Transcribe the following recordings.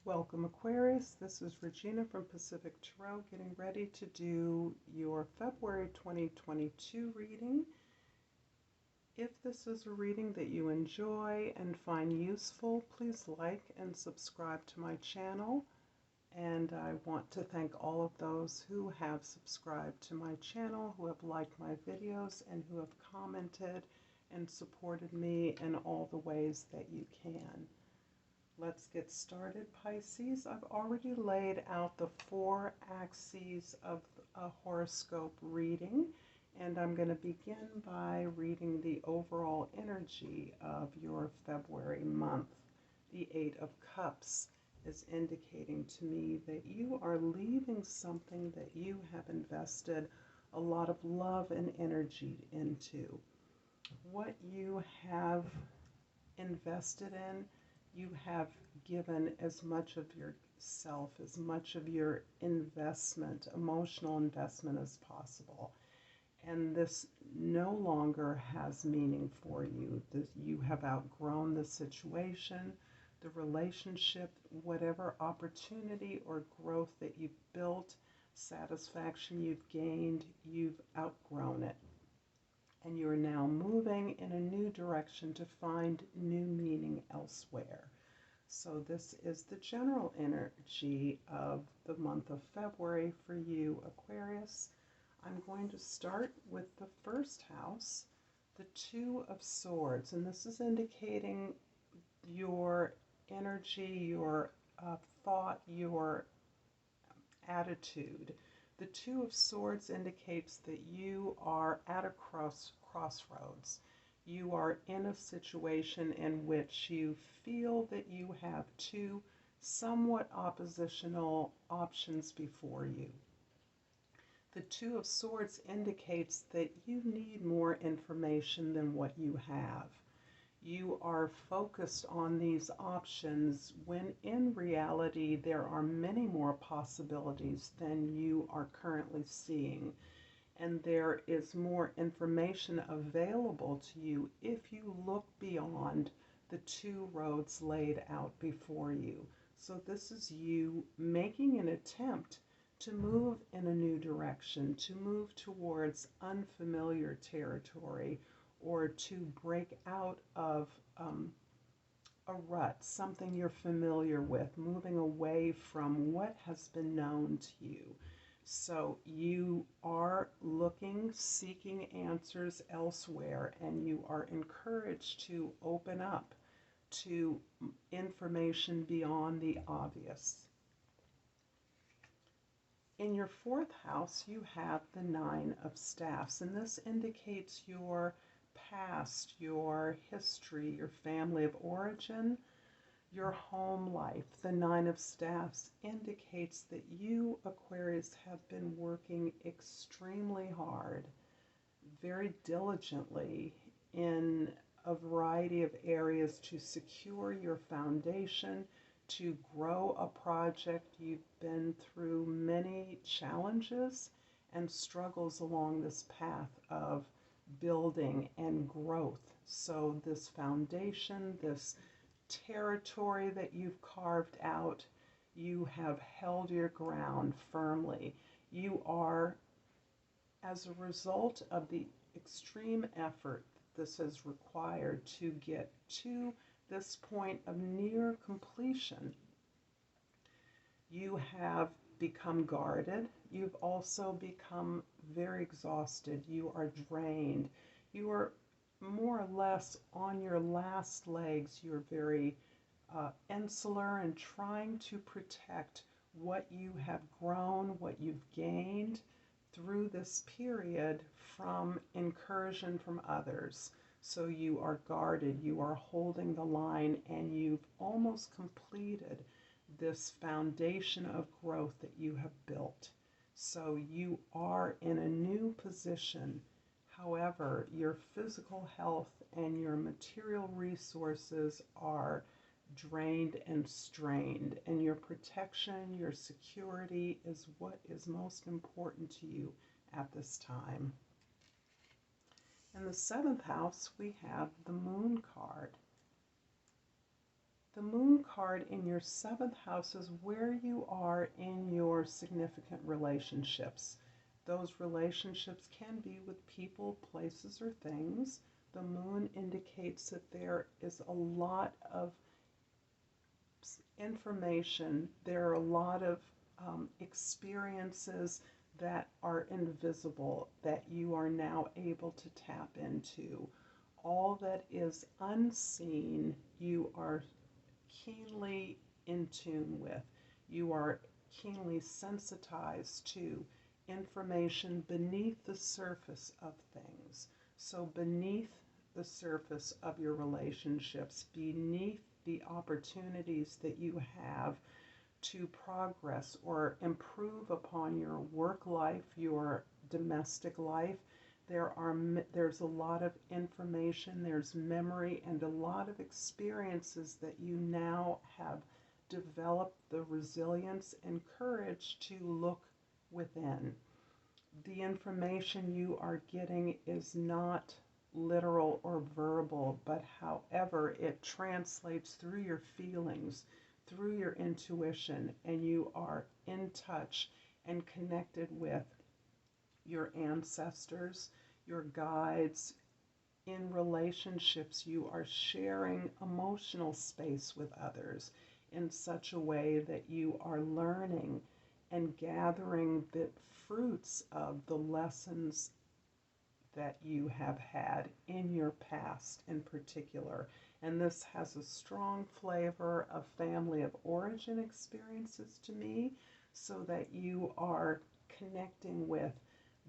Welcome Aquarius, this is Regina from Pacific Tarot getting ready to do your February 2022 reading. If this is a reading that you enjoy and find useful, please like and subscribe to my channel. And I want to thank all of those who have subscribed to my channel, who have liked my videos, and who have commented and supported me in all the ways that you can. Let's get started, Pisces. I've already laid out the 4 axes of a horoscope reading, and I'm going to begin by reading the overall energy of your February month. The 8 of Cups is indicating to me that you are leaving something that you have invested a lot of love and energy into. What you have invested in, you have given as much of yourself, as much of your investment, emotional investment as possible. And this no longer has meaning for you. You have outgrown the situation, the relationship, whatever opportunity or growth that you've built, satisfaction you've gained, you've outgrown it. And you're now moving in a new direction to find new meaning elsewhere. So this is the general energy of the month of February for you, Aquarius. I'm going to start with the first house, the 2 of Swords, and this is indicating your energy, your thought, your attitude. The 2 of Swords indicates that you are at a crossroads. You are in a situation in which you feel that you have 2 somewhat oppositional options before you. The 2 of Swords indicates that you need more information than what you have. You are focused on these options when in reality there are many more possibilities than you are currently seeing. And there is more information available to you if you look beyond the 2 roads laid out before you. So this is you making an attempt to move in a new direction, to move towards unfamiliar territory, or to break out of a rut, something you're familiar with, moving away from what has been known to you. So you are looking, seeking answers elsewhere, and you are encouraged to open up to information beyond the obvious. In your 4th house, you have the 9 of Staffs, and this indicates your past, your history, your family of origin, your home life. The 9 of Staffs indicates that you, Aquarius, have been working extremely hard, very diligently in a variety of areas to secure your foundation, to grow a project. You've been through many challenges and struggles along this path of building and growth. So this foundation, this territory that you've carved out, you have held your ground firmly. You are, as a result of the extreme effort this has required to get to this point of near completion, you have become guarded. You've also become very exhausted. You are drained. You are more or less on your last legs. You're very insular and trying to protect what you have grown, what you've gained through this period from incursion from others. So you are guarded, you are holding the line, and you've almost completed this foundation of growth that you have built. So you are in a new position. However, your physical health and your material resources are drained and strained, and your protection, your security is what is most important to you at this time. In the 7th house, we have the Moon card. The moon card in your 7th house is where you are in your significant relationships. Those relationships can be with people, places, or things. The moon indicates that there is a lot of information, there are a lot of experiences that are invisible that you are now able to tap into. All that is unseen, you are keenly in tune with. You are keenly sensitized to information beneath the surface of things. So, beneath the surface of your relationships, beneath the opportunities that you have to progress or improve upon your work life, your domestic life, there's a lot of information, there's memory, and a lot of experiences that you now have developed the resilience and courage to look within. The information you are getting is not literal or verbal, but however it translates through your feelings, through your intuition, and you are in touch and connected with your ancestors, your guides. In relationships, you are sharing emotional space with others in such a way that you are learning and gathering the fruits of the lessons that you have had in your past in particular. And this has a strong flavor of family of origin experiences to me, so that you are connecting with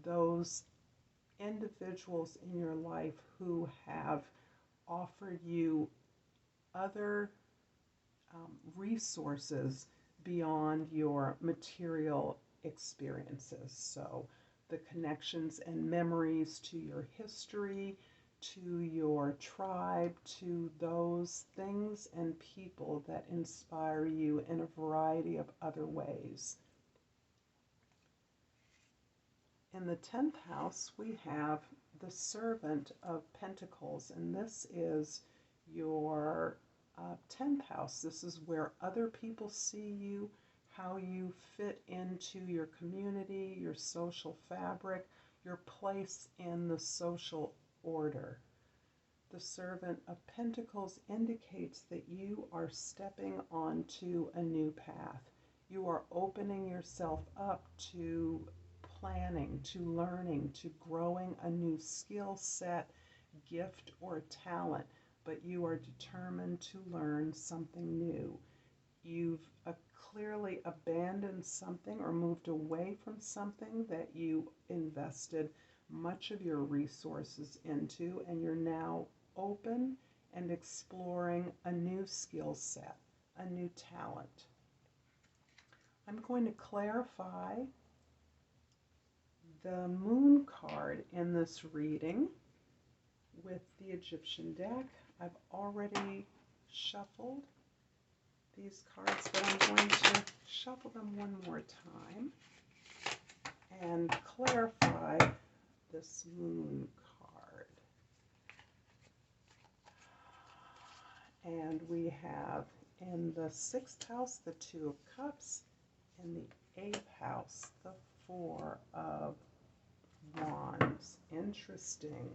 those individuals in your life who have offered you other resources beyond your material experiences. So the connections and memories to your history, to your tribe, to those things and people that inspire you in a variety of other ways. In the 10th house, we have the Servant of Pentacles, and this is your 10th house. This is where other people see you, how you fit into your community, your social fabric, your place in the social order. The Servant of Pentacles indicates that you are stepping onto a new path. You are opening yourself up to planning, to learning, to growing a new skill set, gift, or talent, but you are determined to learn something new. You've clearly abandoned something or moved away from something that you invested much of your resources into, and you're now open and exploring a new skill set, a new talent. I'm going to clarify the moon card in this reading with the Egyptian deck. I've already shuffled these cards, but I'm going to shuffle them one more time and clarify this moon card. And we have in the 6th house the 2 of Cups, in the 8th house the 4 of Wands. Interesting.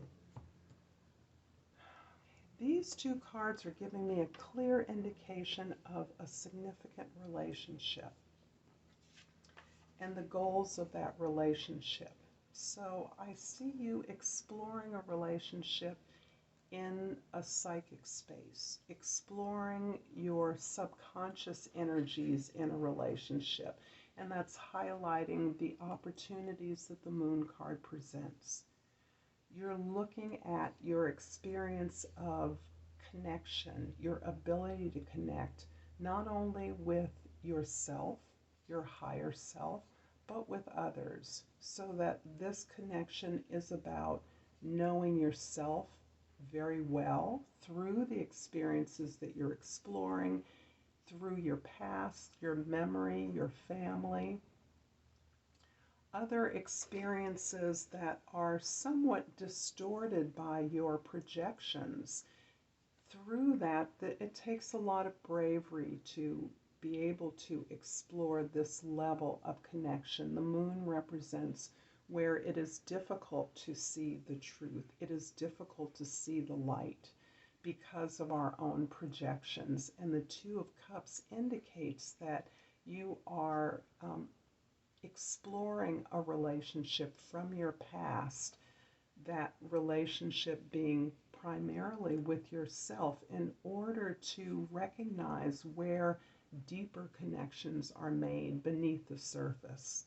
These 2 cards are giving me a clear indication of a significant relationship and the goals of that relationship. So I see you exploring a relationship in a psychic space, exploring your subconscious energies in a relationship, and that's highlighting the opportunities that the moon card presents. You're looking at your experience of connection, your ability to connect, not only with yourself, your higher self, but with others, so that this connection is about knowing yourself very well through the experiences that you're exploring, through your past, your memory, your family, other experiences that are somewhat distorted by your projections through that, it takes a lot of bravery to be able to explore this level of connection. The moon represents where it is difficult to see the truth. It is difficult to see the light because of our own projections. And the Two of Cups indicates that you are exploring a relationship from your past, that relationship being primarily with yourself, in order to recognize where deeper connections are made beneath the surface.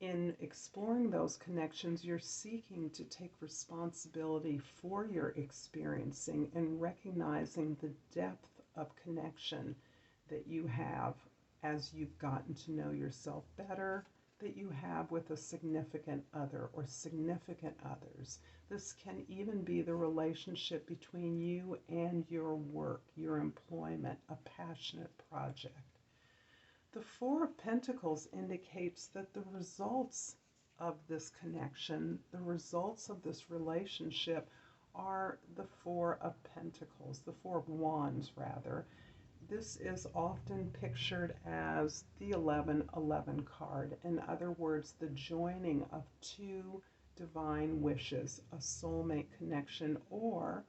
In exploring those connections, you're seeking to take responsibility for your experiencing and recognizing the depth of connection that you have as you've gotten to know yourself better, that you have with a significant other or significant others. This can even be the relationship between you and your work, your employment, a passionate project. The Four of Pentacles indicates that the results of this connection, the results of this relationship, are the Four of Pentacles, the Four of Wands rather. This is often pictured as the 1111 card. In other words, the joining of two divine wishes, a soulmate connection, or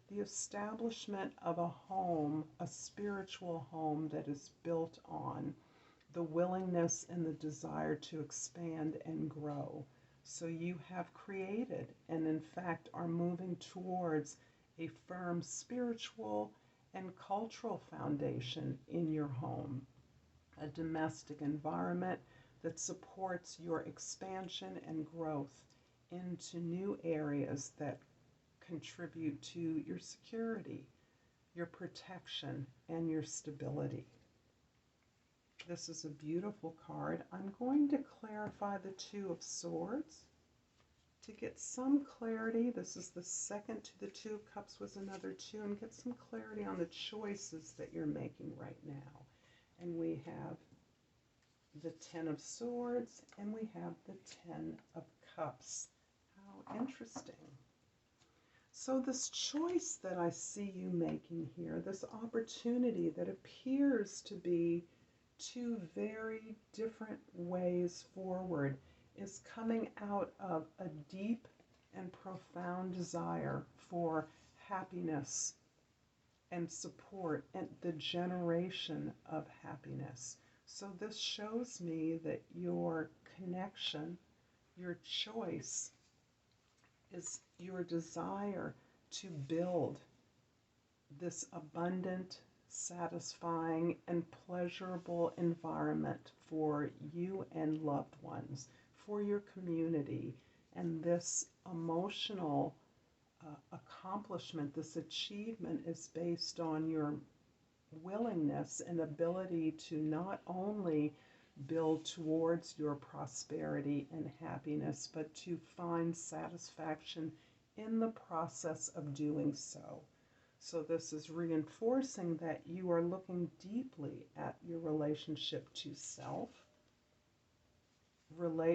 the establishment of a home, a spiritual home that is built on the willingness and the desire to expand and grow. So you have created and in fact are moving towards a firm spiritual and cultural foundation in your home, a domestic environment that supports your expansion and growth into new areas that contribute to your security, your protection, and your stability. This is a beautiful card. I'm going to clarify the Two of Swords to get some clarity. This is the second to the Two of Cups was another two, and get some clarity on the choices that you're making right now. And we have the Ten of Swords and we have the Ten of Cups. How interesting. So this choice that I see you making here, this opportunity that appears to be two very different ways forward, is coming out of a deep and profound desire for happiness and support and the generation of happiness. So this shows me that your connection, your choice, is your desire to build this abundant, satisfying, and pleasurable environment for you and loved ones, for your community. And this emotional accomplishment, this achievement, is based on your willingness and ability to not only build towards your prosperity and happiness, but to find satisfaction in the process of doing so. So this is reinforcing that you are looking deeply at your relationship to self,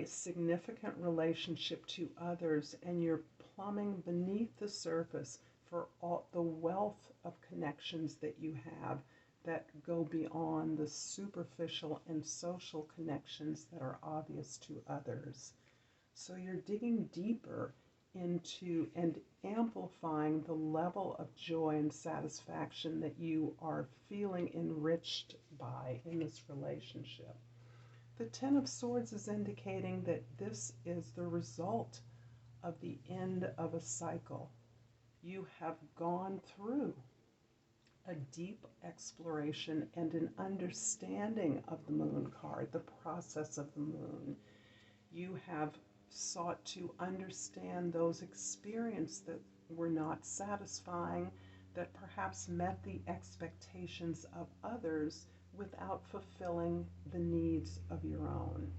significant relationship to others, and you're plumbing beneath the surface for all the wealth of connections that you have that go beyond the superficial and social connections that are obvious to others. So you're digging deeper into and amplifying the level of joy and satisfaction that you are feeling enriched by in this relationship. The Ten of Swords is indicating that this is the result of the end of a cycle. You have gone through a deep exploration and an understanding of the moon card, the process of the moon. You have sought to understand those experiences that were not satisfying, that perhaps met the expectations of others without fulfilling the needs of your own.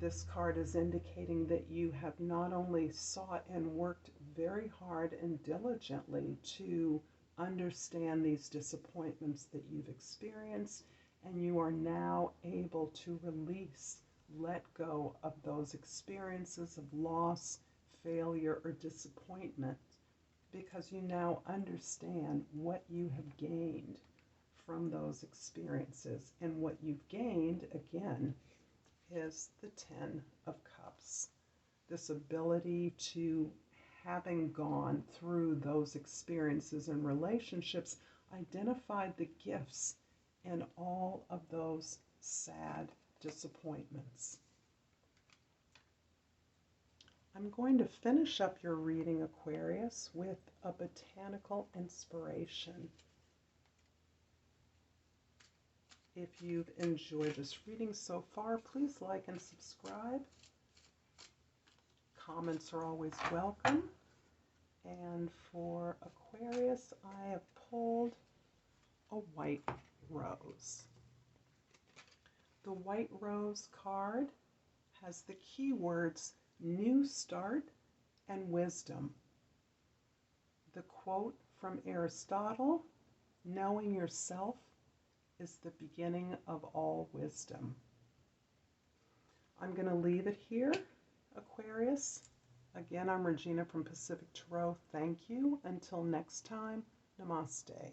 This card is indicating that you have not only sought and worked very hard and diligently to understand these disappointments that you've experienced, and you are now able to release, let go of those experiences of loss, failure, or disappointment because you now understand what you have gained from those experiences. And what you've gained, again, is the Ten of Cups. This ability to, having gone through those experiences and relationships, identify the gifts in all of those sad disappointments. I'm going to finish up your reading, Aquarius, with a botanical inspiration. If you've enjoyed this reading so far, please like and subscribe. Comments are always welcome. And for Aquarius, I have pulled a white rose. The white rose card has the keywords new start and wisdom. The quote from Aristotle, knowing yourself is the beginning of all wisdom. I'm going to leave it here, Aquarius. Again, I'm Regina from Pacific Tarot. Thank you. Until next time, Namaste.